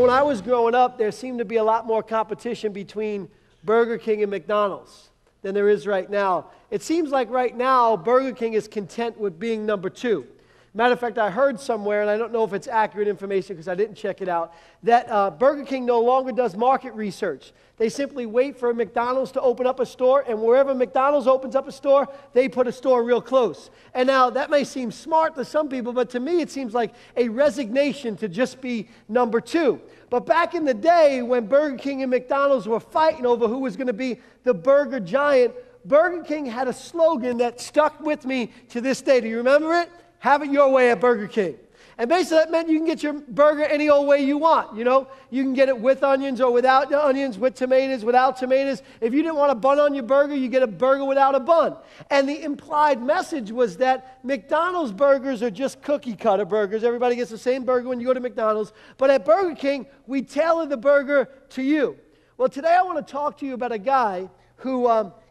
when I was growing up, there seemed to be a lot more competition between Burger King and McDonald's than there is right now. It seems like right now, Burger King is content with being number 2. Matter of fact, I heard somewhere, and I don't know if it's accurate information because I didn't check it out, that Burger King no longer does market research. They simply wait for McDonald's to open up a store, and wherever McDonald's opens up a store, they put a store real close. And now, that may seem smart to some people, but to me, it seems like a resignation to just be number 2. But back in the day, when Burger King and McDonald's were fighting over who was going to be the burger giant, Burger King had a slogan that stuck with me to this day. Do you remember it? Have it your way at Burger King. And basically that meant you can get your burger any old way you want, you know. You can get it with onions or without onions, with tomatoes, without tomatoes. If you didn't want a bun on your burger, you get a burger without a bun. And the implied message was that McDonald's burgers are just cookie cutter burgers. Everybody gets the same burger when you go to McDonald's. But at Burger King, we tailor the burger to you. Well, today I want to talk to you about a guy who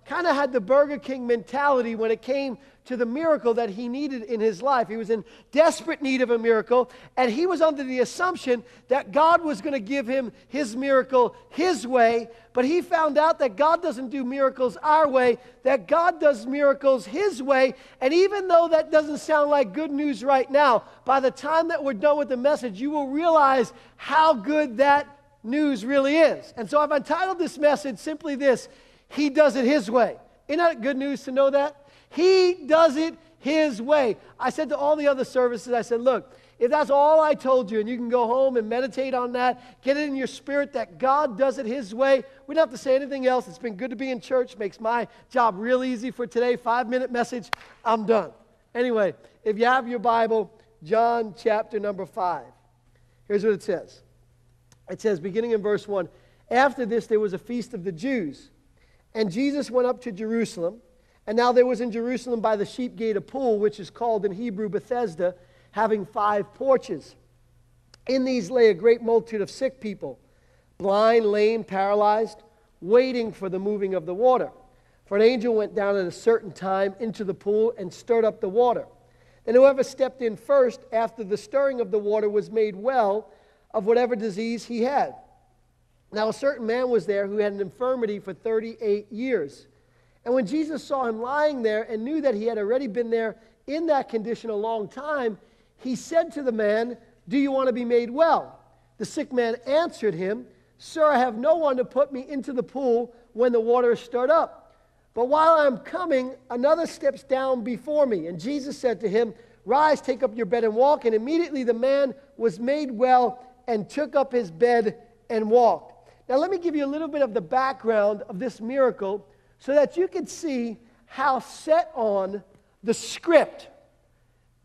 kind of had the Burger King mentality when it came to the miracle that he needed in his life. He was in desperate need of a miracle, and he was under the assumption that God was going to give him his miracle his way, but he found out that God doesn't do miracles our way, that God does miracles his way, and even though that doesn't sound like good news right now, by the time that we're done with the message, you will realize how good that news really is. And so I've entitled this message simply this: He does it his way. Isn't that good news to know that? He does it his way. I said to all the other services, I said, look, if that's all I told you and you can go home and meditate on that, get it in your spirit that God does it his way, we don't have to say anything else. It's been good to be in church. Makes my job real easy for today. 5-minute message. I'm done. Anyway, if you have your Bible, John chapter number 5. Here's what it says. It says, beginning in verse 1, after this there was a feast of the Jews, and Jesus went up to Jerusalem. And now there was in Jerusalem by the sheep gate a pool, which is called in Hebrew Bethesda, having 5 porches. In these lay a great multitude of sick people, blind, lame, paralyzed, waiting for the moving of the water. For an angel went down at a certain time into the pool and stirred up the water. And whoever stepped in first after the stirring of the water was made well of whatever disease he had. Now a certain man was there who had an infirmity for 38 years. And when Jesus saw him lying there and knew that he had already been there in that condition a long time, he said to the man, do you want to be made well? The sick man answered him, sir, I have no one to put me into the pool when the water is stirred up. But while I am coming, another steps down before me. And Jesus said to him, rise, take up your bed and walk. And immediately the man was made well and took up his bed and walked. Now let me give you a little bit of the background of this miracle so that you can see how set on the script,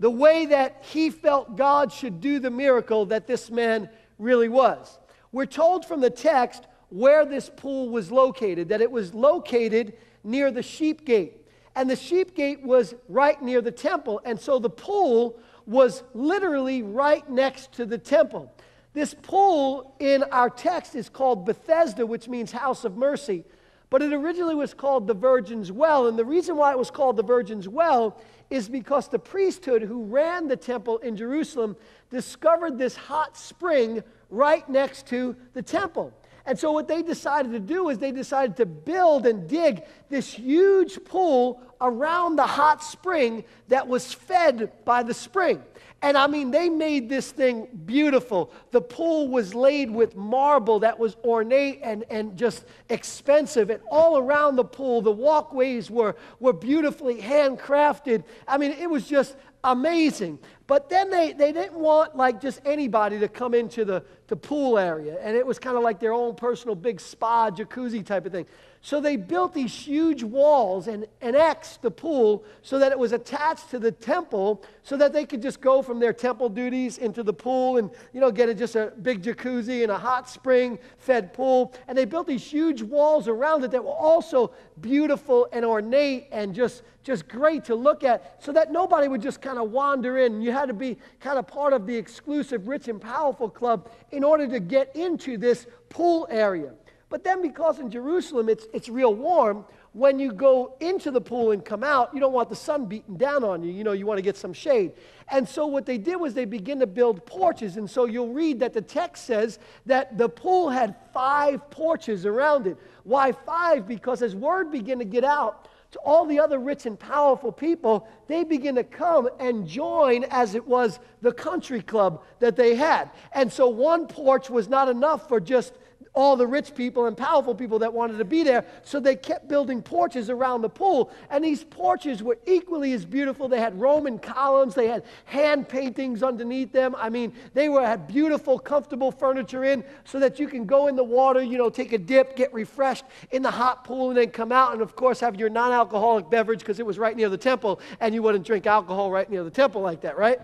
the way that he felt God should do the miracle that this man really was. We're told from the text where this pool was located, that it was located near the sheep gate. And the sheep gate was right near the temple, and so the pool was literally right next to the temple. This pool in our text is called Bethesda, which means house of mercy. But it originally was called the Virgin's Well. And the reason why it was called the Virgin's Well is because the priesthood who ran the temple in Jerusalem discovered this hot spring right next to the temple. And so what they decided to do is they decided to build and dig this huge pool around the hot spring that was fed by the spring. And I mean, they made this thing beautiful. The pool was laid with marble that was ornate and just expensive. And all around the pool, the walkways were beautifully handcrafted. I mean, it was just amazing. But then they didn't want like just anybody to come into the pool area. And it was kind of like their own personal big spa, jacuzzi type of thing. So they built these huge walls and annexed the pool so that it was attached to the temple so that they could just go from their temple duties into the pool and, you know, get just a big jacuzzi and a hot spring-fed pool. And they built these huge walls around it that were also beautiful and ornate and just great to look at so that nobody would just kind of wander in. You had to be kind of part of the exclusive Rich and Powerful Club in order to get into this pool area. But then because in Jerusalem it's real warm, when you go into the pool and come out, you don't want the sun beating down on you. You know, you want to get some shade. And so what they did was they began to build porches. And so you'll read that the text says that the pool had 5 porches around it. Why 5? Because as word began to get out to all the other rich and powerful people, they begin to come and join, as it was the country club that they had. And so one porch was not enough for just all the rich people and powerful people that wanted to be there, so they kept building porches around the pool, and these porches were equally as beautiful. They had Roman columns, they had hand paintings underneath them. I mean, had beautiful, comfortable furniture in, so that you can go in the water, you know, take a dip, get refreshed in the hot pool, and then come out and, of course, have your non-alcoholic beverage, because it was right near the temple, and you wouldn't drink alcohol right near the temple like that, right?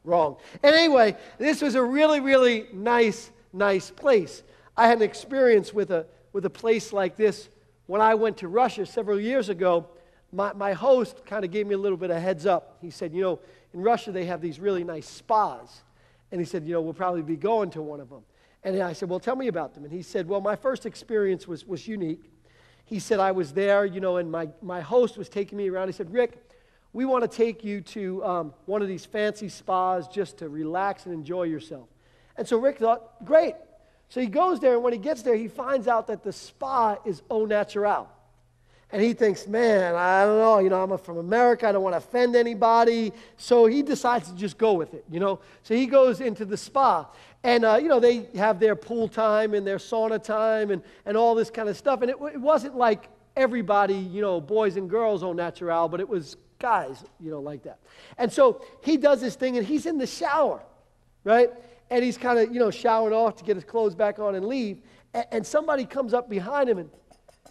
Wrong. And anyway, this was a really, really nice place. I had an experience with a place like this when I went to Russia several years ago. My host kind of gave me a little bit of heads up. He said, you know, in Russia they have these really nice spas. And he said, you know, we'll probably be going to one of them. And I said, well, tell me about them. And he said, well, my first experience was unique. He said, I was there, you know, and my host was taking me around. He said, Rick, we want to take you to one of these fancy spas just to relax and enjoy yourself. And so Rick thought, great. So he goes there, and when he gets there, he finds out that the spa is au naturel. And he thinks, man, I don't know, you know, I'm from America, I don't want to offend anybody. So he decides to just go with it, you know. So he goes into the spa, and, you know, they have their pool time and their sauna time and all this kind of stuff. And it wasn't like everybody, you know, boys and girls au naturel, but it was guys, you know, like that. And so he does this thing, and he's in the shower, right? And he's kind of, you know, showering off to get his clothes back on and leave. And somebody comes up behind him and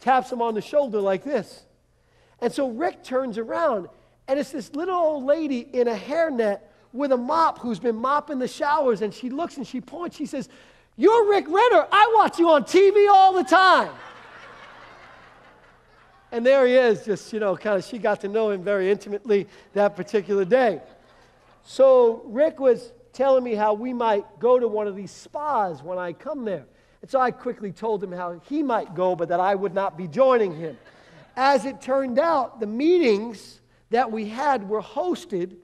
taps him on the shoulder like this. And so Rick turns around, and it's this little old lady in a hairnet with a mop who's been mopping the showers. And she looks and she points. She says, "You're Rick Renner. I watch you on TV all the time." And there he is, just, you know, kind of, she got to know him very intimately that particular day. So Rick was telling me how we might go to one of these spas when I come there. And so I quickly told him how he might go, but that I would not be joining him. As it turned out, the meetings that we had were hosted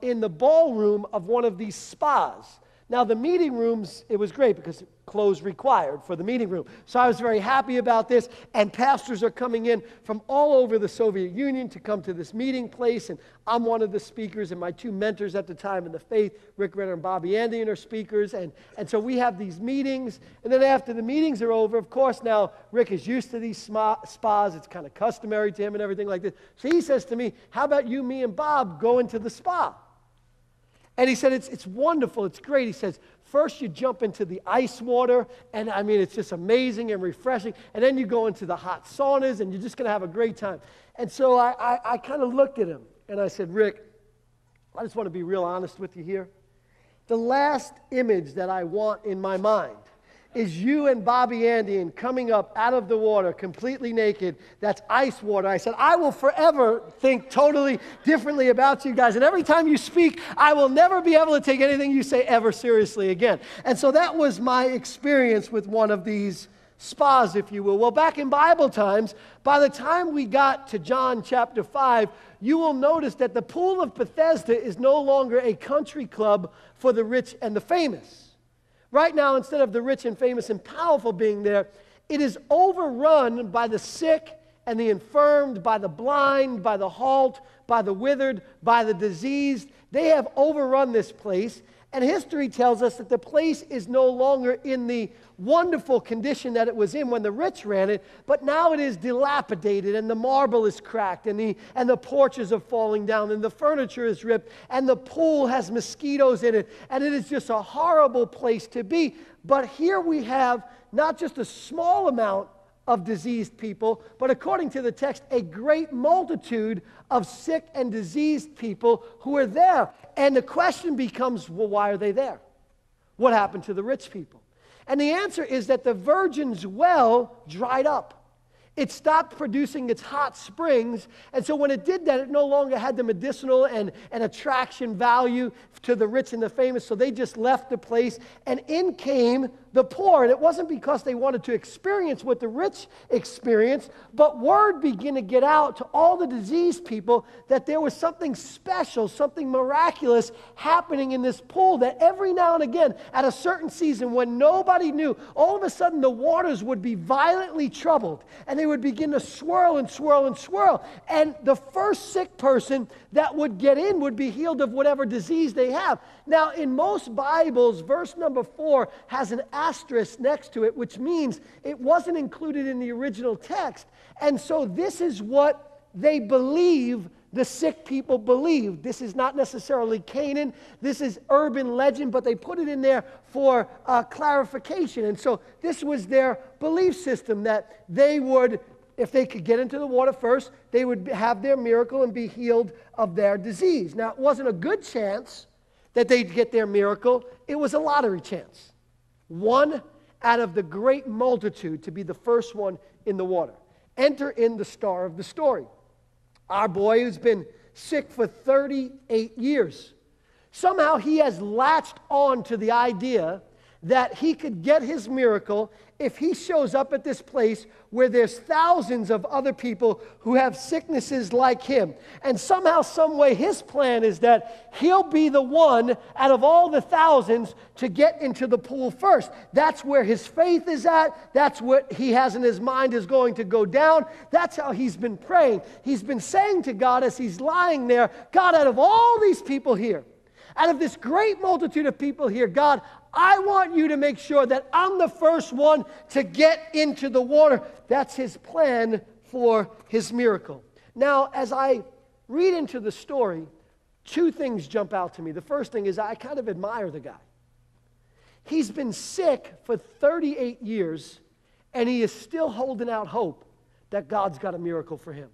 in the ballroom of one of these spas. Now, the meeting rooms, it was great because clothes required for the meeting room. So I was very happy about this, and pastors are coming in from all over the Soviet Union to come to this meeting place, and I'm one of the speakers, and my 2 mentors at the time in the faith, Rick Renner and Bobby Andian, are speakers, and so we have these meetings, and then after the meetings are over, of course, now Rick is used to these spas. It's kind of customary to him and everything like this. So he says to me, how about you, me, and Bob go into the spa? And he said, it's wonderful, it's great. He says, first you jump into the ice water, and I mean, it's just amazing and refreshing. And then you go into the hot saunas, and you're just going to have a great time. And so I kind of looked at him, and I said, Rick, I just want to be real honest with you here. The last image that I want in my mind is you and Bobby Andian coming up out of the water completely naked. That's ice water. I said, I will forever think totally differently about you guys. And every time you speak, I will never be able to take anything you say ever seriously again. And so that was my experience with one of these spas, if you will. Well, back in Bible times, by the time we got to John chapter 5, you will notice that the pool of Bethesda is no longer a country club for the rich and the famous. Right now, instead of the rich and famous and powerful being there, it is overrun by the sick and the infirmed, by the blind, by the halt, by the withered, by the diseased. They have overrun this place, and history tells us that the place is no longer in the wonderful condition that it was in when the rich ran it, but now it is dilapidated, and the marble is cracked, and the porches are falling down, and the furniture is ripped, and the pool has mosquitoes in it, and it is just a horrible place to be. But here we have not just a small amount of diseased people, but according to the text, a great multitude of sick and diseased people who are there. And the question becomes, well, why are they there? What happened to the rich people? And the answer is that the virgin's well dried up. It stopped producing its hot springs, and so when it did that, it no longer had the medicinal and attraction value to the rich and the famous, so they just left the place, and in came the poor. And it wasn't because they wanted to experience what the rich experienced, but word began to get out to all the diseased people that there was something special, something miraculous happening in this pool, that every now and again, at a certain season when nobody knew, all of a sudden the waters would be violently troubled, and they would begin to swirl and swirl and swirl. And the first sick person that would get in would be healed of whatever disease they have. Now, in most Bibles, verse number 4 has an asterisk next to it, which means it wasn't included in the original text. And so this is what they believe the sick people believe. This is not necessarily Canaan. This is urban legend, but they put it in there for clarification. And so this was their belief system, that they would, if they could get into the water first, they would have their miracle and be healed of their disease. Now, it wasn't a good chance that they'd get their miracle. It was a lottery chance. One out of the great multitude to be the first one in the water. Enter in the star of the story. Our boy who's been sick for 38 years. Somehow he has latched on to the idea that he could get his miracle if he shows up at this place where there's thousands of other people who have sicknesses like him. And somehow, some way, his plan is that he'll be the one out of all the thousands to get into the pool first. That's where his faith is at. That's what he has in his mind is going to go down. That's how he's been praying. He's been saying to God as he's lying there, God, out of all these people here, out of this great multitude of people here, God, I want you to make sure that I'm the first one to get into the water. That's his plan for his miracle. Now, as I read into the story, two things jump out to me. The first thing is I kind of admire the guy. He's been sick for 38 years, and he is still holding out hope that God's got a miracle for him.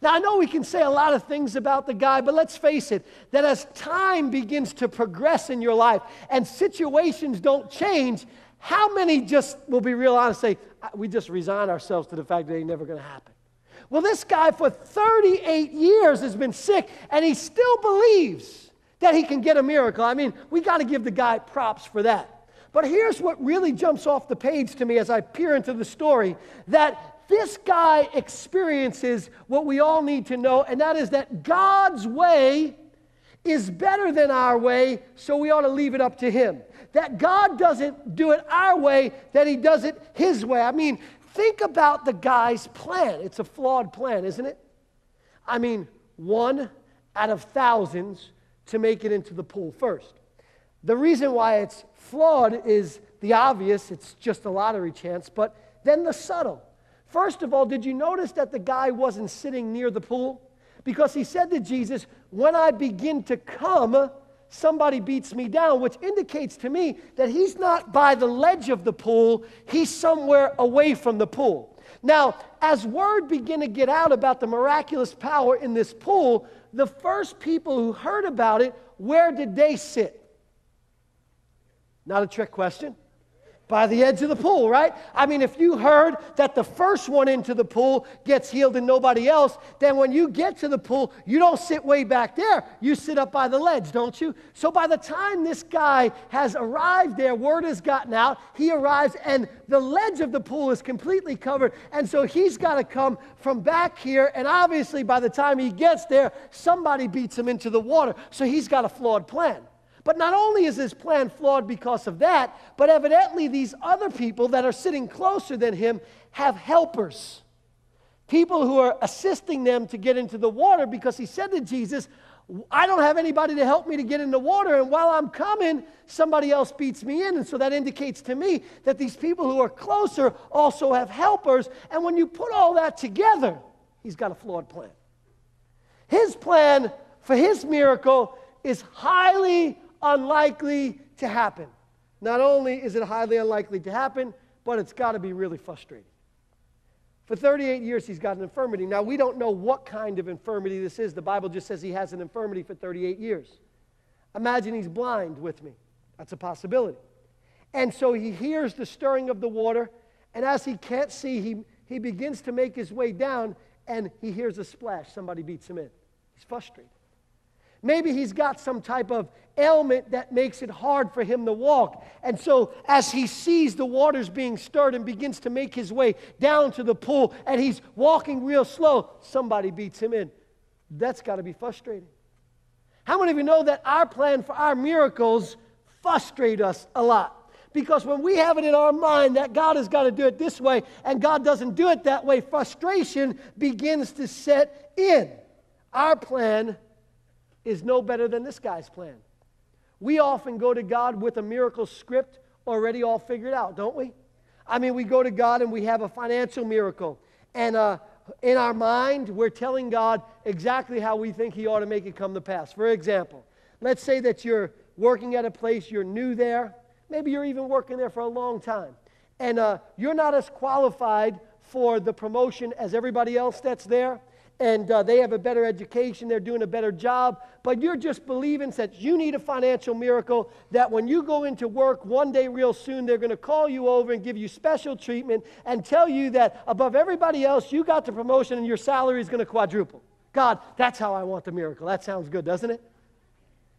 Now, I know we can say a lot of things about the guy, but let's face it, that as time begins to progress in your life and situations don't change, how many just will be real honest and say, we just resign ourselves to the fact that it ain't never going to happen? Well, this guy for 38 years has been sick, and he still believes that he can get a miracle. I mean, we got to give the guy props for that. But here's what really jumps off the page to me as I peer into the story, that this guy experiences what we all need to know, and that is that God's way is better than our way, so we ought to leave it up to him. That God doesn't do it our way, that he does it his way. I mean, think about the guy's plan. It's a flawed plan, isn't it? I mean, one out of thousands to make it into the pool first. The reason why it's flawed is the obvious. It's just a lottery chance, but then the subtle. First of all, did you notice that the guy wasn't sitting near the pool? Because he said to Jesus, when I begin to come, somebody beats me down, which indicates to me that he's not by the ledge of the pool, he's somewhere away from the pool. Now, as word began to get out about the miraculous power in this pool, the first people who heard about it, where did they sit? Not a trick question. By the edge of the pool, right? I mean, if you heard that the first one into the pool gets healed and nobody else, then when you get to the pool, you don't sit way back there. You sit up by the ledge, don't you? So by the time this guy has arrived there, word has gotten out, he arrives and the ledge of the pool is completely covered, and so he's got to come from back here, and obviously by the time he gets there, somebody beats him into the water, so he's got a flawed plan. But not only is his plan flawed because of that, but evidently these other people that are sitting closer than him have helpers. People who are assisting them to get into the water, because he said to Jesus, I don't have anybody to help me to get in the water, and while I'm coming, somebody else beats me in. And so that indicates to me that these people who are closer also have helpers. And when you put all that together, he's got a flawed plan. His plan for his miracle is highly unlikely to happen. Not only is it highly unlikely to happen, but it's got to be really frustrating. For 38 years, he's got an infirmity. Now, we don't know what kind of infirmity this is. The Bible just says he has an infirmity for 38 years. Imagine he's blind with me. That's a possibility. And so he hears the stirring of the water, and as he can't see, he begins to make his way down, and he hears a splash. Somebody beats him in. He's frustrated. Maybe he's got some type of ailment that makes it hard for him to walk. And so as he sees the waters being stirred and begins to make his way down to the pool, and he's walking real slow, somebody beats him in. That's got to be frustrating. How many of you know that our plan for our miracles frustrate us a lot? Because when we have it in our mind that God has got to do it this way, and God doesn't do it that way, frustration begins to set in. Our plan is no better than this guy's plan. We often go to God with a miracle script already all figured out, don't we? I mean, we go to God and we have a financial miracle. And in our mind, we're telling God exactly how we think He ought to make it come to pass. For example, let's say that you're working at a place, you're new there. Maybe you're even working there for a long time. And you're not as qualified for the promotion as everybody else that's there. And they have a better education, they're doing a better job, but you're just believing that you need a financial miracle, that when you go into work one day real soon, they're going to call you over and give you special treatment and tell you that above everybody else, you got the promotion and your salary is going to quadruple. God, that's how I want the miracle. That sounds good, doesn't it?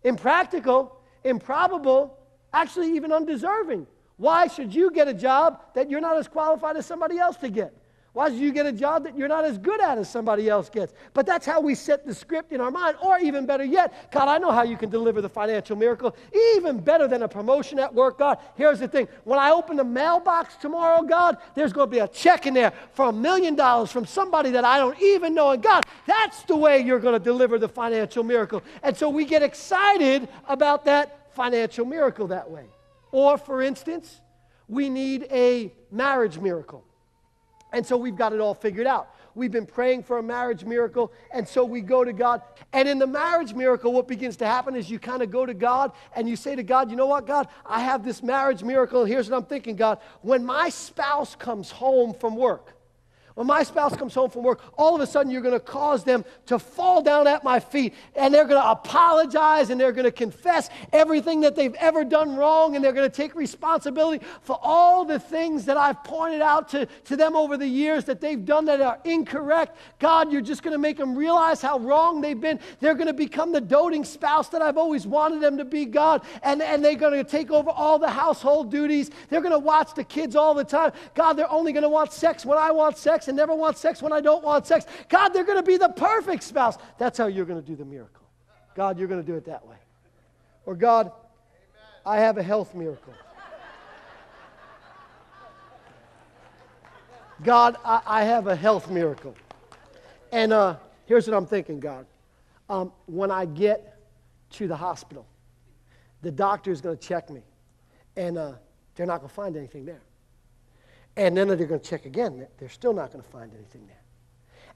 Impractical, improbable, actually even undeserving. Why should you get a job that you're not as qualified as somebody else to get? Why should you get a job that you're not as good at as somebody else gets? But that's how we set the script in our mind. Or even better yet, God, I know how you can deliver the financial miracle. Even better than a promotion at work, God. Here's the thing. When I open the mailbox tomorrow, God, there's going to be a check in there for $1 million from somebody that I don't even know. And God, that's the way you're going to deliver the financial miracle. And so we get excited about that financial miracle that way. Or, for instance, we need a marriage miracle. And so we've got it all figured out. We've been praying for a marriage miracle, and so we go to God. And in the marriage miracle, what begins to happen is you kind of go to God, and you say to God, you know what, God, I have this marriage miracle. Here's what I'm thinking, God. When my spouse comes home from work, when my spouse comes home from work, all of a sudden you're going to cause them to fall down at my feet, and they're going to apologize, and they're going to confess everything that they've ever done wrong, and they're going to take responsibility for all the things that I've pointed out to them over the years that they've done that are incorrect. God, you're just going to make them realize how wrong they've been. They're going to become the doting spouse that I've always wanted them to be, God, and they're going to take over all the household duties. They're going to watch the kids all the time. God, they're only going to want sex when I want sex, and never want sex when I don't want sex. God, they're going to be the perfect spouse. That's how you're going to do the miracle. God, you're going to do it that way. Or God, I have a health miracle. God, I have a health miracle. And here's what I'm thinking, God. When I get to the hospital, the doctor is going to check me, and they're not going to find anything there. And then they're going to check again. They're still not going to find anything there.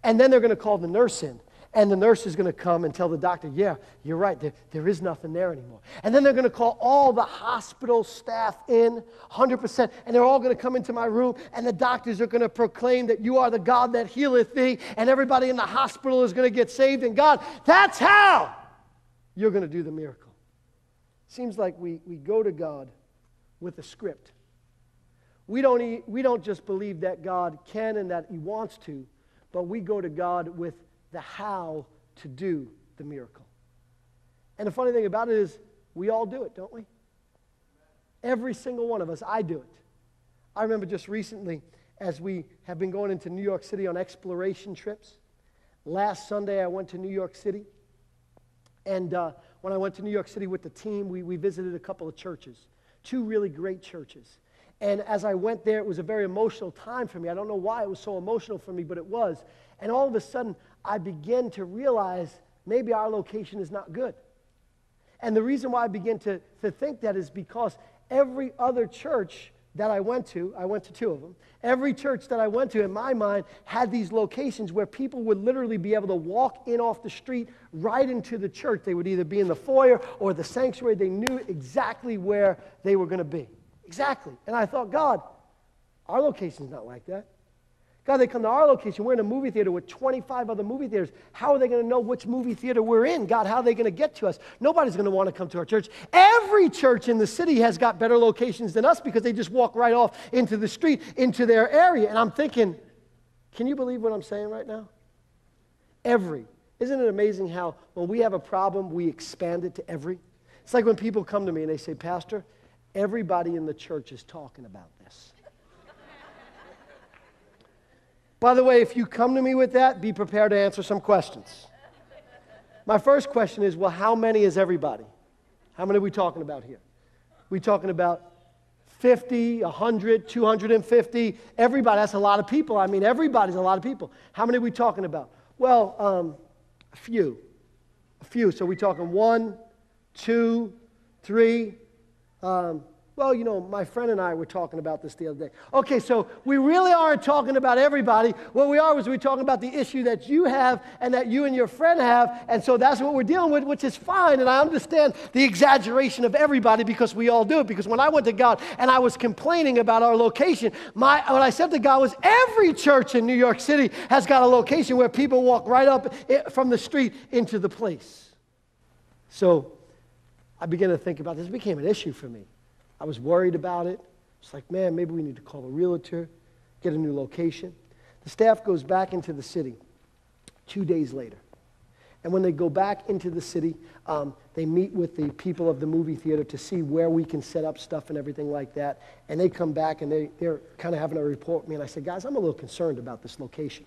And then they're going to call the nurse in. And the nurse is going to come and tell the doctor, yeah, you're right, there is nothing there anymore. And then they're going to call all the hospital staff in, 100%, and they're all going to come into my room, and the doctors are going to proclaim that you are the God that healeth thee, and everybody in the hospital is going to get saved. And God, that's how you're going to do the miracle. Seems like we go to God with a script. We don't just believe that God can and that He wants to, but we go to God with the how to do the miracle. And the funny thing about it is we all do it, don't we? Every single one of us, I do it. I remember just recently, as we have been going into New York City on exploration trips, last Sunday I went to New York City, and when I went to New York City with the team, we visited a couple of churches, 2 really great churches. And as I went there, it was a very emotional time for me. I don't know why it was so emotional for me, but it was. And all of a sudden, I began to realize maybe our location is not good. And the reason why I began to think that is because every other church that I went to 2 of them, every church that I went to, in my mind, had these locations where people would literally be able to walk in off the street right into the church. They would either be in the foyer or the sanctuary. They knew exactly where they were going to be. Exactly. And I thought, God, our location's not like that. God, they come to our location. We're in a movie theater with 25 other movie theaters. How are they going to know which movie theater we're in? God, how are they going to get to us? Nobody's going to want to come to our church. Every church in the city has got better locations than us because they just walk right off into the street, into their area. And I'm thinking, Can you believe what I'm saying right now? Every. Isn't it amazing how when we have a problem, we expand it to every? It's like when people come to me and they say, Pastor, everybody in the church is talking about this. By the way, if you come to me with that, be prepared to answer some questions. My first question is, well, how many is everybody? How many are we talking about here? We talking about 50, 100, 250? Everybody, that's a lot of people. I mean, everybody's a lot of people. How many are we talking about? Well, a few. So we're talking 1, 2, 3. Well, you know, my friend and I were talking about this the other day. Okay, so we really aren't talking about everybody. What we are is we're talking about the issue that you have and that you and your friend have, and so that's what we're dealing with, which is fine, and I understand the exaggeration of everybody because we all do it. Because when I went to God and I was complaining about our location, what I said to God was every church in New York City has got a location where people walk right up from the street into the place. So I began to think about this. It became an issue for me. I was worried about it. It's like, man, maybe we need to call a realtor, get a new location. The staff goes back into the city 2 days later. And when they go back into the city, they meet with the people of the movie theater to see where we can set up stuff and everything like that. And they come back and they're kind of having a report with me. And I said, guys, I'm a little concerned about this location.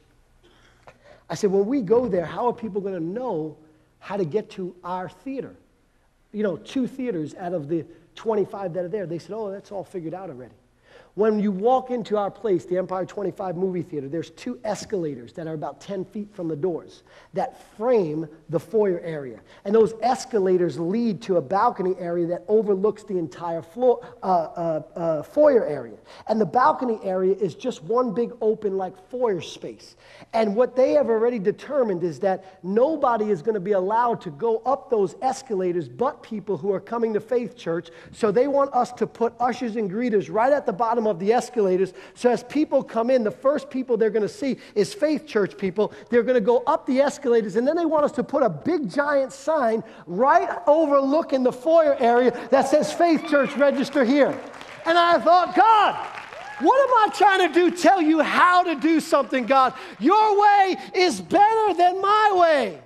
I said, when we go there, how are people going to know how to get to our theater? You know, 2 theaters out of the 25 that are there. They said, oh, that's all figured out already. When you walk into our place, the Empire 25 movie theater, there's 2 escalators that are about 10 feet from the doors that frame the foyer area. And those escalators lead to a balcony area that overlooks the entire foyer area. And the balcony area is just one big open like foyer space. And what they have already determined is that nobody is going to be allowed to go up those escalators but people who are coming to Faith Church. So they want us to put ushers and greeters right at the bottom of the escalators, so as people come in, the first people they're going to see is Faith Church people. They're going to go up the escalators, and then they want us to put a big giant sign right overlooking the foyer area that says Faith Church, register here. And I thought, God, what am I trying to do? Tell you how to do something, God. Your way is better than my way.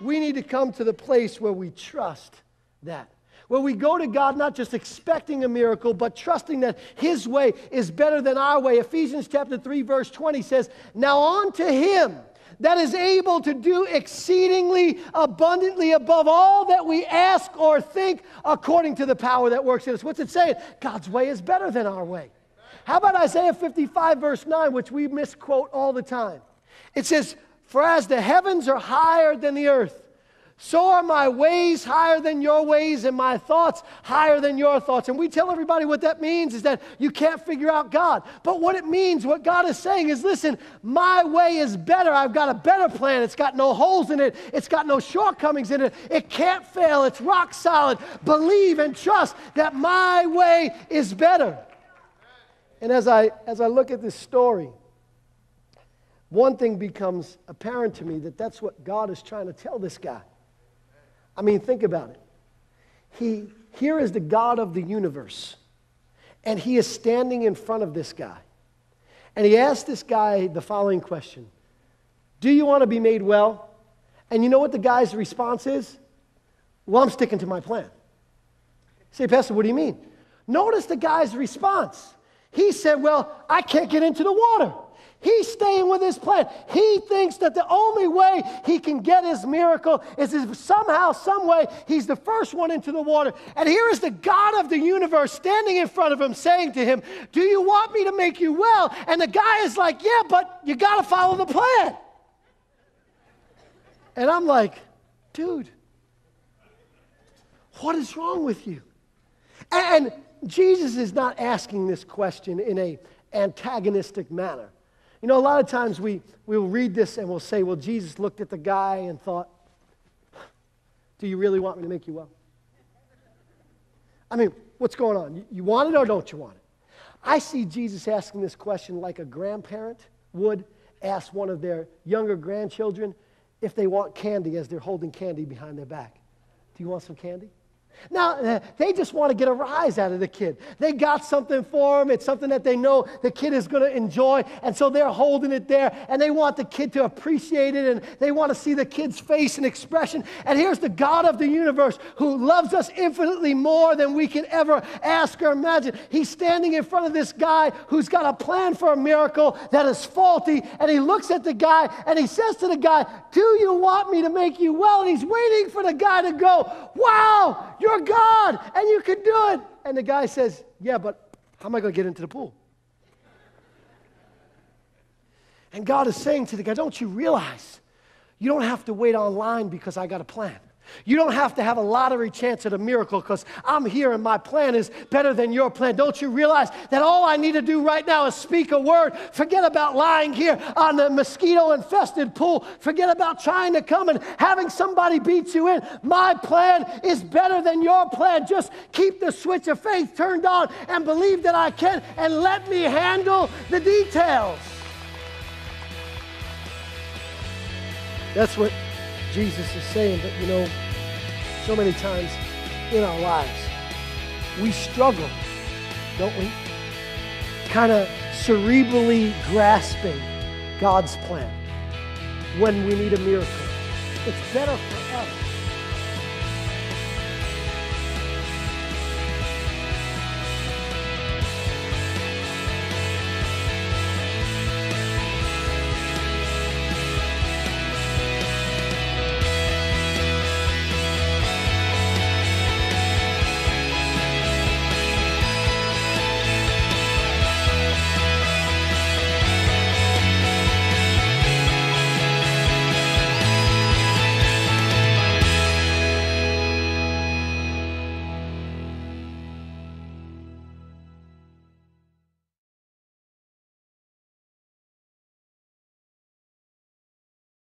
We need to come to the place where we trust that. Where we go to God not just expecting a miracle, but trusting that His way is better than our way. Ephesians chapter 3, verse 20 says, now unto Him that is able to do exceedingly abundantly above all that we ask or think, according to the power that works in us. What's it saying? God's way is better than our way. How about Isaiah 55, verse 9, which we misquote all the time? It says, for as the heavens are higher than the earth, so are my ways higher than your ways and my thoughts higher than your thoughts. And we tell everybody what that means is that you can't figure out God. But what it means, what God is saying is, listen, my way is better. I've got a better plan. It's got no holes in it. It's got no shortcomings in it. It can't fail. It's rock solid. Believe and trust that my way is better. And as I look at this story, one thing becomes apparent to me, that that's what God is trying to tell this guy. I mean, think about it. Here is the God of the universe, and He is standing in front of this guy. And He asked this guy the following question: do you want to be made well? And you know what the guy's response is? Well, I'm sticking to my plan. You say, Pastor, what do you mean? Notice the guy's response. He said, well, I can't get into the water. He's staying with his plan. He thinks that the only way he can get his miracle is if somehow, some way, he's the first one into the water. And here is the God of the universe standing in front of him saying to him, do you want me to make you well? And the guy is like, yeah, but you got to follow the plan. And I'm like, dude, what is wrong with you? And Jesus is not asking this question in an antagonistic manner. You know, a lot of times we'll read this and we'll say, well, Jesus looked at the guy and thought, do you really want me to make you well? I mean, what's going on? You want it or don't you want it? I see Jesus asking this question like a grandparent would ask one of their younger grandchildren if they want candy as they're holding candy behind their back. Do you want some candy? Now, they just want to get a rise out of the kid. They got something for him. It's something that they know the kid is going to enjoy, and so they're holding it there, and they want the kid to appreciate it, and they want to see the kid's face and expression. And here's the God of the universe who loves us infinitely more than we can ever ask or imagine. He's standing in front of this guy who's got a plan for a miracle that is faulty, and he looks at the guy, and he says to the guy, "Do you want me to make you well?" And he's waiting for the guy to go, "Wow, you're God, and you can do it." And the guy says, "Yeah, but how am I going to get into the pool?" And God is saying to the guy, "Don't you realize you don't have to wait online because I got a plan? You don't have to have a lottery chance at a miracle because I'm here and my plan is better than your plan. Don't you realize that all I need to do right now is speak a word? Forget about lying here on the mosquito-infested pool. Forget about trying to come and having somebody beat you in. My plan is better than your plan. Just keep the switch of faith turned on and believe that I can, and let me handle the details." That's what Jesus is saying. But so many times in our lives, we struggle, don't we? Kind of cerebrally grasping God's plan when we need a miracle. It's better for us